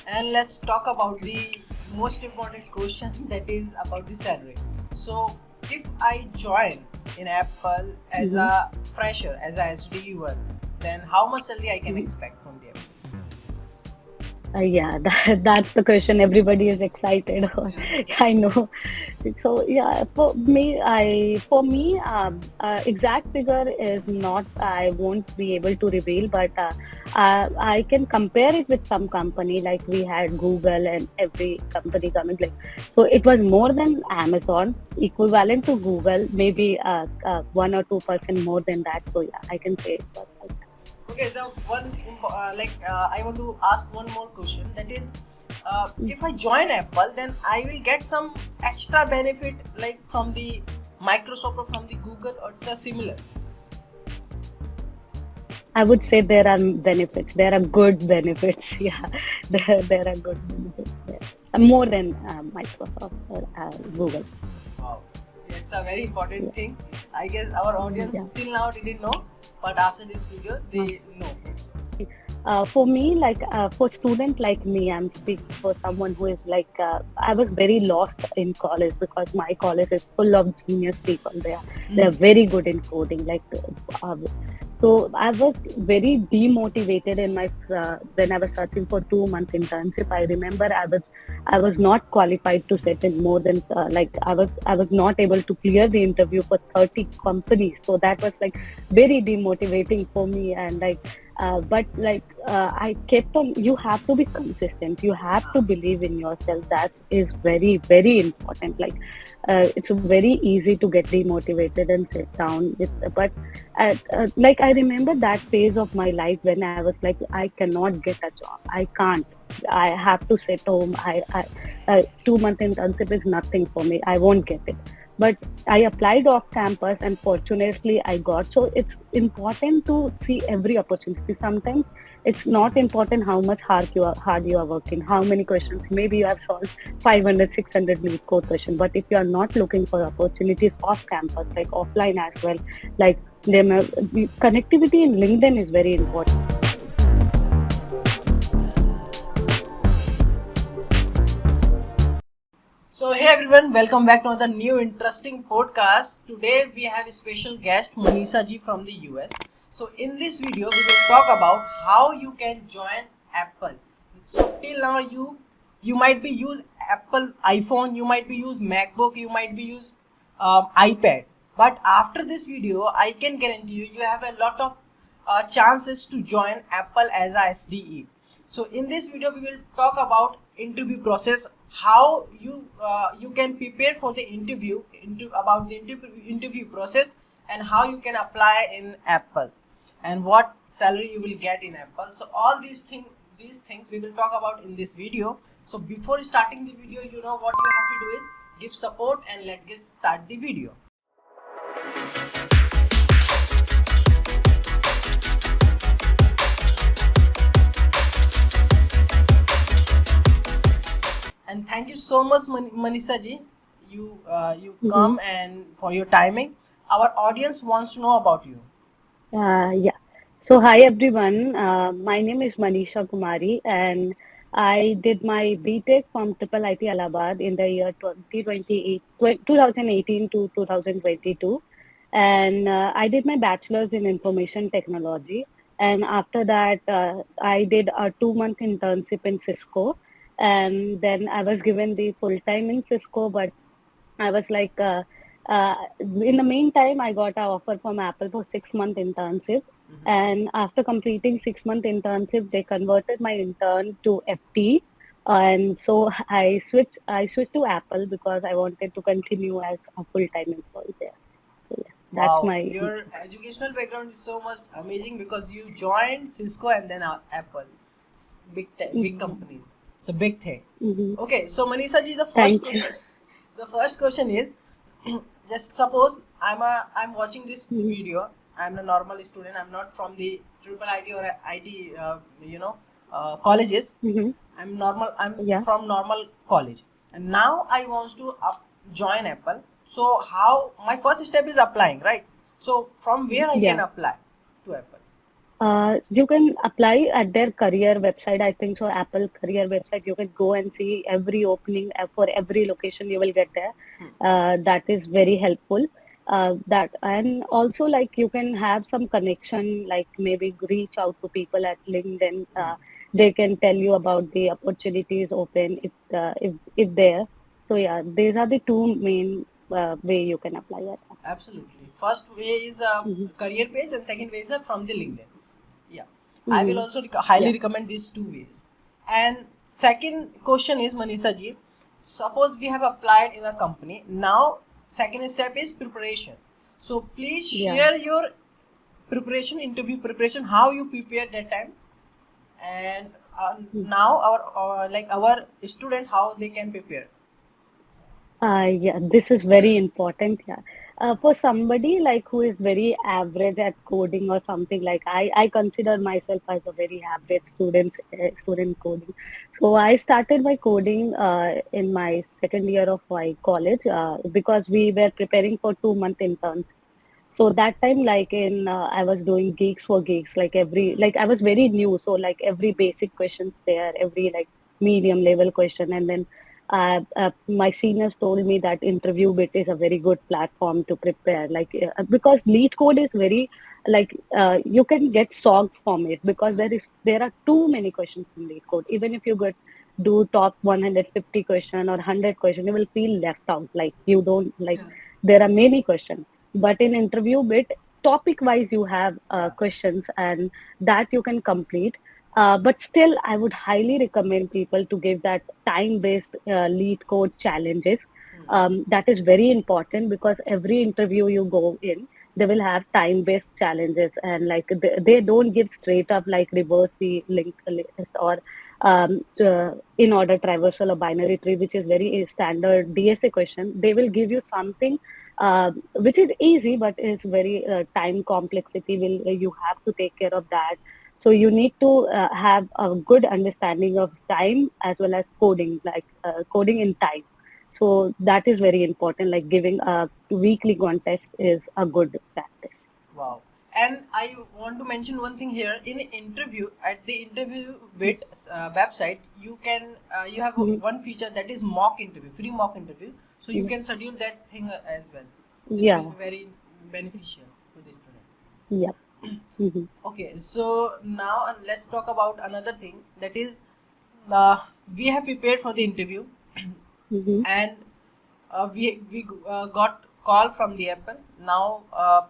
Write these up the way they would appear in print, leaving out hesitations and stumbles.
And let's talk about the most important question, that is about the salary. So, if I join in Apple as Mm-hmm. a fresher, as a SDU, then how much salary I can expect from the Apple? Yeah, that's the question. Everybody is excited. I know. So yeah, for me, exact figure is not. I won't be able to reveal, but I can compare it with some company. Like we had Google and every company coming. Like so, it was more than Amazon, equivalent to Google. Maybe 1 or 2% more than that. So yeah, I can say it was like Okay, the I want to ask one more question. That is, that. if I join Apple, then I will get some extra benefit like from the Microsoft or from the Google, or it's a similar. I would say there are benefits. There are good benefits. Yeah, there are good benefits there. More than Microsoft or Google. Wow, it's a very Yeah. important thing. I guess our audience Yeah. till now didn't know, but after this video, Uh, they know. for me, like for student like me, I'm speaking for someone who is like I was very lost in college because my college is full of genius people. They are very good in coding. Uh, so I was very demotivated in my when I was searching for 2 months internship. I remember I was not qualified to sit in more than I was not able to clear the interview for 30 companies. So that was like very demotivating for me and but I kept on. You have to be consistent. You have to believe in yourself. That is very, very important. It's very easy to get demotivated and sit down. Like I remember that phase of my life when I was like, I cannot get a job. I can't. I have to sit home. 2 month internship is nothing for me. I won't get it. But I applied off campus and fortunately I got. So it's important to see every opportunity. Sometimes it's not important how much hard you are working, how many questions. Maybe you have solved 500, 600 lead code question. But if you are not looking for opportunities off campus, like offline as well, like the connectivity in LinkedIn is very important. So, hey everyone, welcome back to another new interesting podcast. Today we have a special guest, Manisha ji from the US. So, in this video, we will talk about how you can join Apple. So, till now you might be use Apple iPhone, you might be use MacBook, you might be use iPad. But after this video, I can guarantee you have a lot of chances to join Apple as a SDE. So in this video we will talk about interview process, how you can prepare for the about the interview process, and how you can apply in Apple, and what salary you will get in Apple. So all these things we will talk about in this video. So before starting the video, you know what you have to do is give support, and let's get start the video. And thank you so much, Manisha ji. You Mm-hmm. come and for your timing. Our audience wants to know about you. Yeah. So hi everyone. My name is Manisha Kumari and I did my BTech from Triple IT Allahabad in the year 2018 to 2022. And I did my bachelor's in information technology. And after that, I did a 2 month internship in Cisco. And then I was given the full time in Cisco, but I was like, in the meantime, I got an offer from Apple for 6 month internship. And after completing 6 month internship, they converted my intern to FT. And so I switched to Apple because I wanted to continue as a full time employee there. So yeah, that's Wow, my your educational background is so much amazing because you joined Cisco and then Apple, big mhm, companies. It's a big thing. mhm. Okay, so Manisha ji, the first Thank you. question, the first question is, just suppose I'm watching this Mhm, video. I'm a normal student. I'm not from the triple IT or IT, colleges. mhm. I'm normal. I'm Yeah. from normal college, and now I want to join Apple. So how my first step is applying, right? So from where I can Yeah. apply to Apple? You can apply at their career website. I think so. Apple career website. You can go and see every opening for every location. You will get there. Hmm. That is very helpful. That and also like you can have some connection. Like maybe reach out to people at LinkedIn. Hmm. They can tell you about the opportunities open if there. So yeah, these are the two main way you can apply it. Absolutely. First way is a Mm-hmm. career page, and second way is a from the LinkedIn. Yeah, I will Mm-hmm. also Yeah. highly recommend these two ways. And second question is, Manisha ji, suppose we have applied in a company. Now, second step is preparation. So please Yeah. share your preparation, interview preparation, how you prepared that time, and now our like our student how they can prepare. Yeah, this is very important. Yeah, for somebody like who is very average at coding or something like I consider myself as a very average student coding. So I started my coding in my second year of my college because we were preparing for 2 month interns. So that time, like I was doing geeks for geeks, like I was very new. So like every basic questions there, every like medium level question. And then my seniors told me that interview bit is a very good platform to prepare. Because lead code is very, you can get shocked from it because there are too many questions in lead code. Even if you get do top 150 question or 100 question, you will feel left out. Like you don't like, Yeah. there are many questions, but in interview bit, topic wise you have Yeah. questions and that you can complete. But still I would highly recommend people to give that time based lead code challenges. Hmm. That is very important because every interview you go in, they will have time based challenges, and like they don't give straight up like reverse the linked list or in order traversal or binary tree, which is very standard DSA question. They will give you something which is easy but is very time complexity. Will You have to take care of that. So you need to have a good understanding of time as well as coding, coding in time. So that is very important. Like giving a weekly contest is a good practice. Wow. And I want to mention one thing here. In interview, at the interview bit website, you can you have Mhm. one feature that is mock interview, free mock interview. So you Yeah. can schedule that thing as well, which will Yeah. be very beneficial to the student. Yep. Hmm. Okay, so now let's talk about another thing that is we have prepared for the interview Hmm. and we got call from the Apple. Now,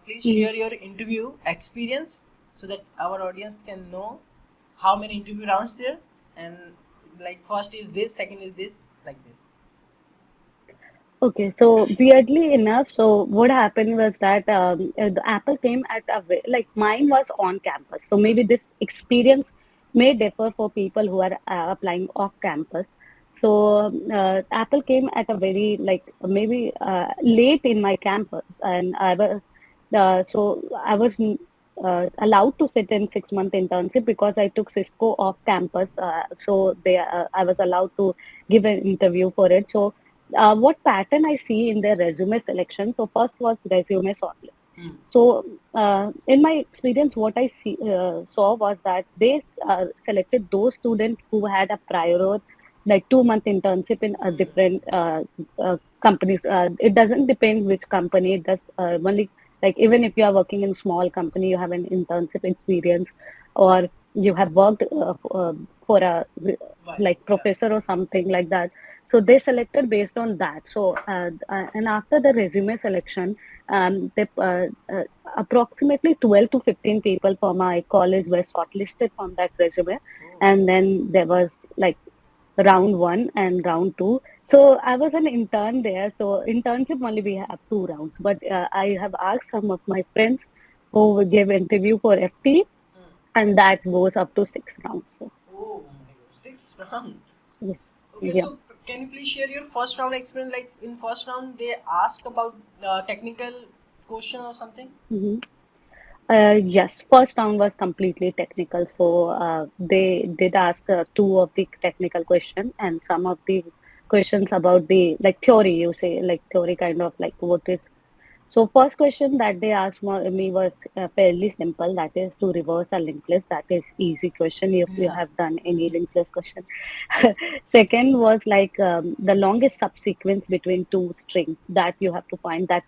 please Hmm. share your interview experience so that our audience can know how many interview rounds there, and like first is this, second is this, like this. Okay, so weirdly enough, so what happened was that the Apple came at like mine was on campus. So maybe this experience may differ for people who are applying off campus. So Apple came at a very like maybe late in my campus, and I was allowed to sit in 6 month internship because I took Cisco off campus. I was allowed to give an interview for it. So what pattern I see in their resume selection. So first was resume shortlist. Hmm. So in my experience, what saw was that they selected those students who had a prior like 2 month internship in a Hmm. different companies. It doesn't depend which company. It does only like even if you are working in small company, you have an internship experience, or you have worked for a Why? like Yeah. professor or something like that. So they selected based on that. So and after the resume selection, approximately 12 to 15 people from my college were shortlisted from that resume, Oh. and then there was like round one and round two. So I was an intern there. So internship only we have 2 rounds, but I have asked some of my friends who will give interview for FT, Hmm. and that goes up to 6 rounds. So Oh my God. Six round. yeah, Okay, yeah. so can you please share your first round experience? Like in first round, they ask about technical question or something. Mhm. Yes, first round was completely technical. So they did ask two of the technical questions and some of the questions about the like theory. You say like theory kind of like what is So first question that they asked me was fairly simple. That is to reverse a linked list. That is easy question if you Yeah. have done any linked list question. Second was like the longest subsequence between two strings that you have to find. That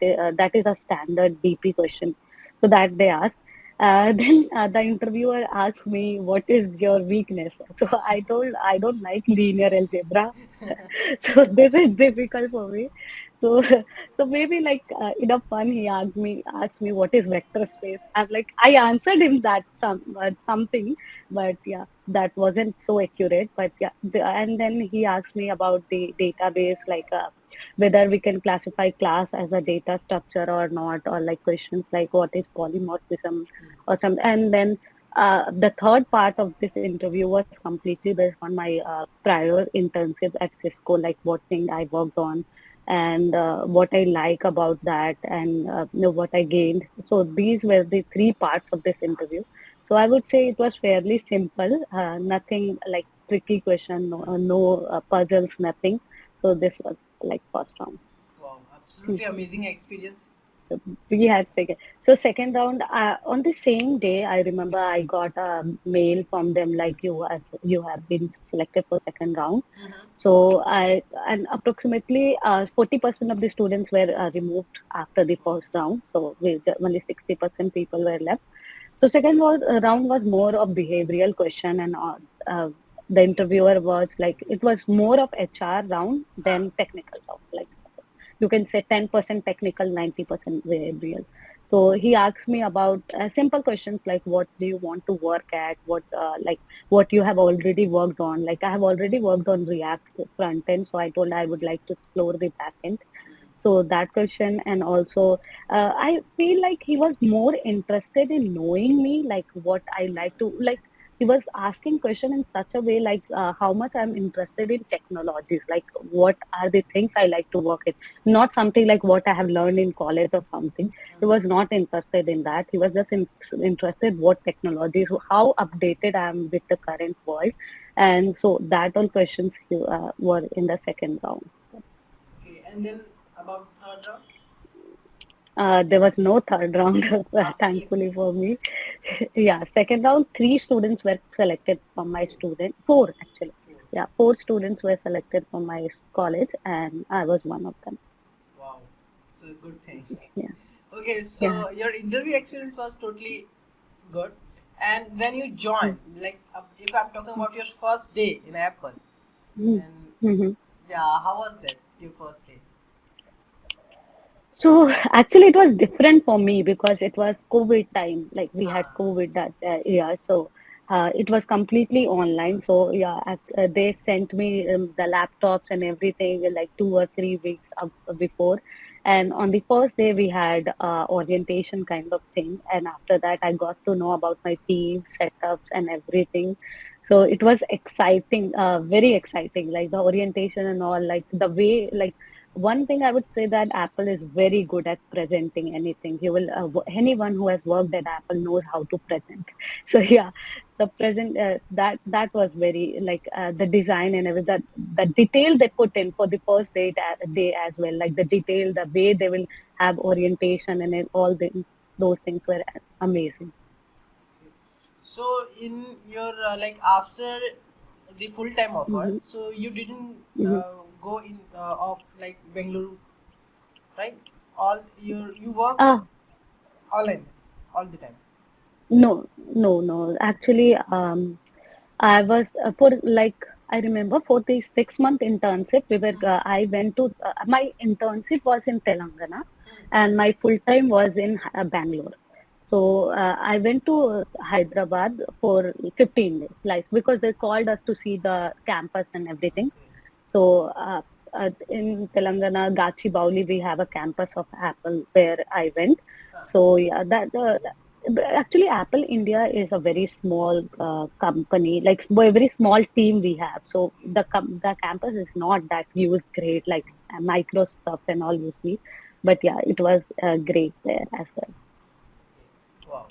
is a standard DP question. So that they asked. Then the interviewer asked me, "What is your weakness?" So I told I don't like linear algebra. So this is difficult for me. So so maybe like in a fun, he asked me what is vector space. I'm like I answered him that something, but yeah, that wasn't so accurate. But yeah, and then he asked me about the database, like whether we can classify class as a data structure or not, or like questions like what is polymorphism or some. And then the third part of this interview was completely based on my prior internship at Cisco, like what thing I worked on and what I like about that and what I gained. So these were the three parts of this interview. So I would say it was fairly simple, nothing like tricky question, no puzzles, nothing. So this was like first round. Wow, absolutely amazing experience. We had second. So second round on the same day, I remember I got a mail from them like you have been selected for second round. Mm-hmm. So I and approximately 40% of the students were removed after the Wow. first round. So only 60% people were left. So round was more of behavioral question and the interviewer was like it was more of HR round Huh. than technical round. Like you can say 10% technical, 90% behavioral. So he asked me about simple questions like what do you want to work at, what you have already worked on. Like I have already worked on React front end, so I told I would like to explore the back end. So that question, and also I feel like he was more interested in knowing me, like what I like to like. He was asking question in such a way like how much I'm interested in technologies, like what are the things I like to work in, not something like what I have learned in college or something. He was not interested in that. He was just interested what technologies, how updated I am with the current world, and so that all questions were in the second round. Okay, and then about third round? There was no third round, Absolutely. thankfully for me. Yeah, second round, three students were selected from my student, four actually. Four. Yeah, four students were selected from my college, and I was one of them. Wow, it's a good thing. Yeah, Okay, yeah. so your interview experience was totally good. And when you join, like if I'm talking about your first day in Apple, and Mm-hmm. yeah, how was that, your first day? So actually, it was different for me because it was COVID time. Like we had Ah, COVID that year, so it was completely online. So yeah, they sent me the laptops and everything like 2 or 3 weeks before. And on the first day, we had orientation kind of thing, and after that, I got to know about my team setups and everything. So it was exciting, very exciting. Like the orientation and all, like the way, like one thing I would say that Apple is very good at presenting anything. Anyone who has worked at Apple knows how to present. So yeah, the present that was very like the design and everything. The detail they put in for the first day as well, like the detail, the way they will have orientation and all those things were amazing. okay. So in your like after the full time offer, Hmm. so you didn't Hmm. go in of like Bangalore, right? All you work Ah, online all the time. no, no, no. Actually, I was for like I remember for the 6 month internship, I went to my internship was in Telangana, and my full time was in Bangalore. So I went to Hyderabad for 15 days, like because they called us to see the campus and everything. Okay. So in Telangana, Gachibowli, we have a campus of Apple where I went. Huh. So yeah, actually Apple India is a very small company, like a very small team we have. So Okay. the campus is not that used great like Microsoft and all you see, but yeah, it was great there as well. Okay. Wow.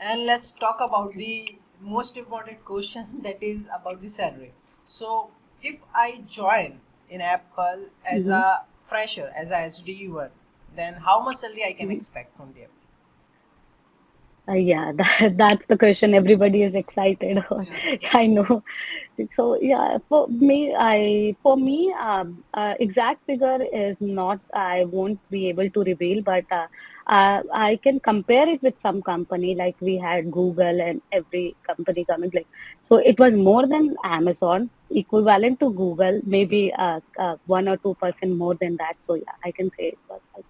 And let's talk about the most important question that is about the salary. So, if I join in Apple as Mm-hmm. a fresher, as a SDU one, then how much salary I can Mhm. expect from the FD? Yeah, that's the question everybody is excited on. Yeah. I know. So yeah, for me, exact figure is not, I won't be able to reveal, but I can compare it with some company, like we had Google and every company coming, like, so it was more than Amazon, equivalent to Google, maybe 1 or 2% more than that. So yeah, I can say it was like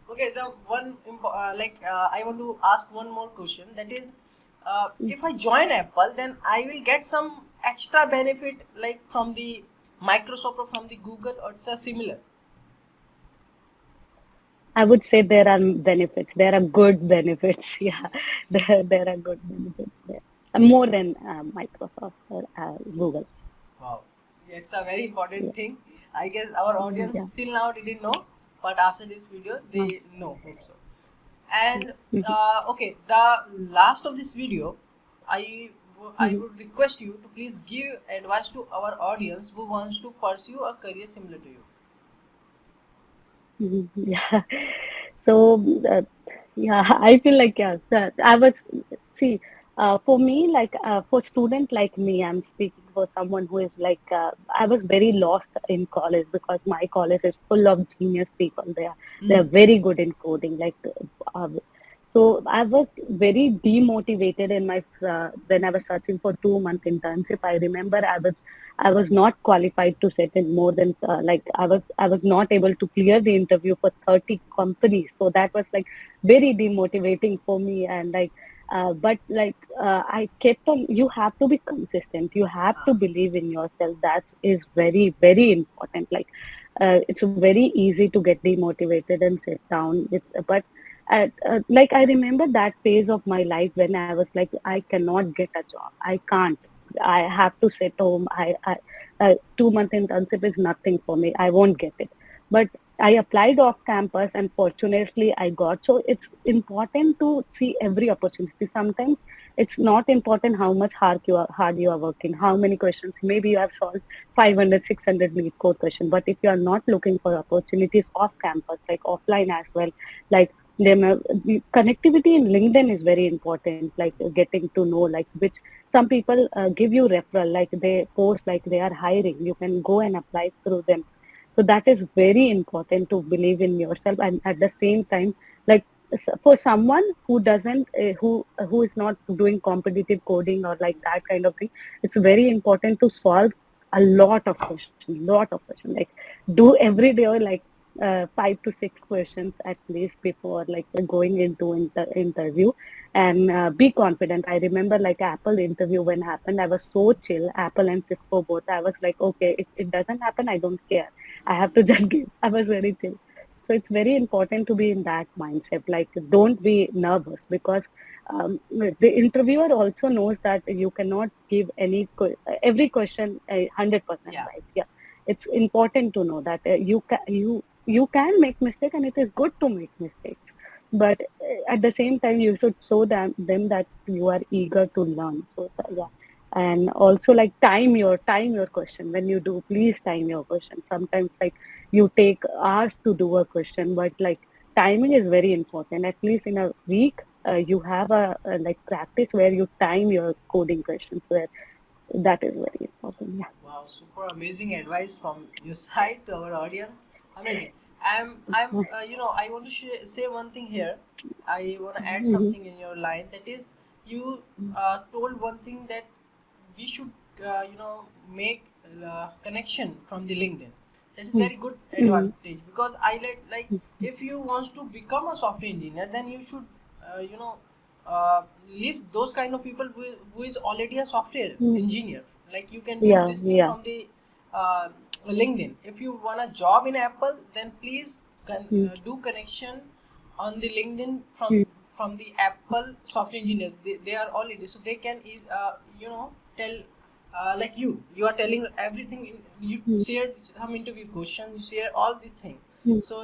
Okay, the I want to ask one more question. That is, that. if I join Apple, then I will get some extra benefit like from the Microsoft or from the Google, or it's a similar. I would say there are benefits. There are good benefits. Yeah, there are good benefits there. More than Microsoft or Google. Wow, it's a very Yeah. important thing. I guess our Yeah. audience till now didn't know, but after this video, Uh, they know. Hope so. And mhm. okay, the last of this video, I Mhm. would request you to please give advice to our audience who wants to pursue a career similar to you. Yeah. So, yeah, I feel like, yeah, I was, see, for me, like, for student like me, I'm speaking for someone who is like, I was very lost in college because my college is full of genius people. They are Mm. very good in coding. Like, uh, so I was very demotivated in my when I was searching for 2 month internship. I remember I was not qualified to sit in more than like I was not able to clear the interview for 30 companies. So that was like very demotivating for me. And like, but like I kept on. You have to be consistent. You have Ah, to believe in yourself. That is very very important. Like, it's very easy to get demotivated and sit down. Like I remember that phase of my life when I was like, I cannot get a job. I can't. I have to sit home. 2 month internship is nothing for me. I won't get it. But I applied off campus and fortunately I got. So it's important to see every opportunity. Sometimes it's not important how much hard you are working, how many questions. Maybe you have solved 500, 600 lead code question. But if you are not looking for opportunities off campus, like offline as well, like the connectivity in LinkedIn is very important, like getting to know like which some people give you referral, like they post like they are hiring, you can go and apply through them. So that is very important to believe in yourself. And at the same time, like for someone who doesn't who is not doing competitive coding or like that kind of thing, it's very important to solve a lot of questions, like do every day like 5 to 6 questions at least before like going into interview. And be confident. I remember like Apple interview when happened, I was so chill. Apple and Cisco both, I was like, okay, if it doesn't happen, I don't care. I have to just give. I was very chill. So it's very important to be in that mindset. Like, don't be nervous because the interviewer also knows that you cannot give every question 100% yeah. right. Yeah, it's important to know that you can make mistake and it is good to make mistakes. But at the same time, you should show them that you are eager to learn. So yeah, and also like time your question. When you do, please time your question. Sometimes like you take hours to do a question, but like timing is very important. At least in a week, you have a like practice where you time your coding questions. Where that is very important. Yeah. Wow, super amazing advice from your side to our audience. Amazing. I want to say one thing here. I want to add Mhm. something in your line. That is, you told one thing that we should, make connection from the LinkedIn. That is Mhm. very good Mhm. advantage because I like if you wants to become a software engineer, then you should, uh, you know, leave those kind of people who is already a software Mhm. engineer. Like you can do Yeah, this thing yeah. from the uh, LinkedIn. If you want a job in Apple, then please Mhm. do connection on the LinkedIn Mhm. from the Apple software engineer. They are already, so they can tell, like you are telling everything you Mhm. share some interview questions, you share all these things. Mhm. So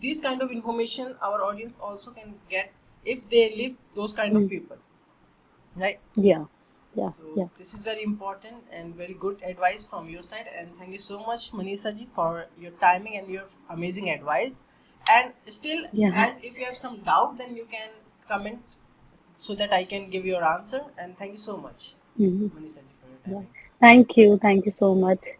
these kind of information our audience also can get if they live those kind of Mhm. people, right? Yeah, yeah, So yeah. this is very important and very good advice from your side. And thank you so much, Manisha ji, for your timing and your amazing advice. And still, Yeah. as if you have some doubt, then you can comment so that I can give your answer. And thank you so much, Mhm. Manisha ji, for your Yeah. timing. Thank you. Thank you so much.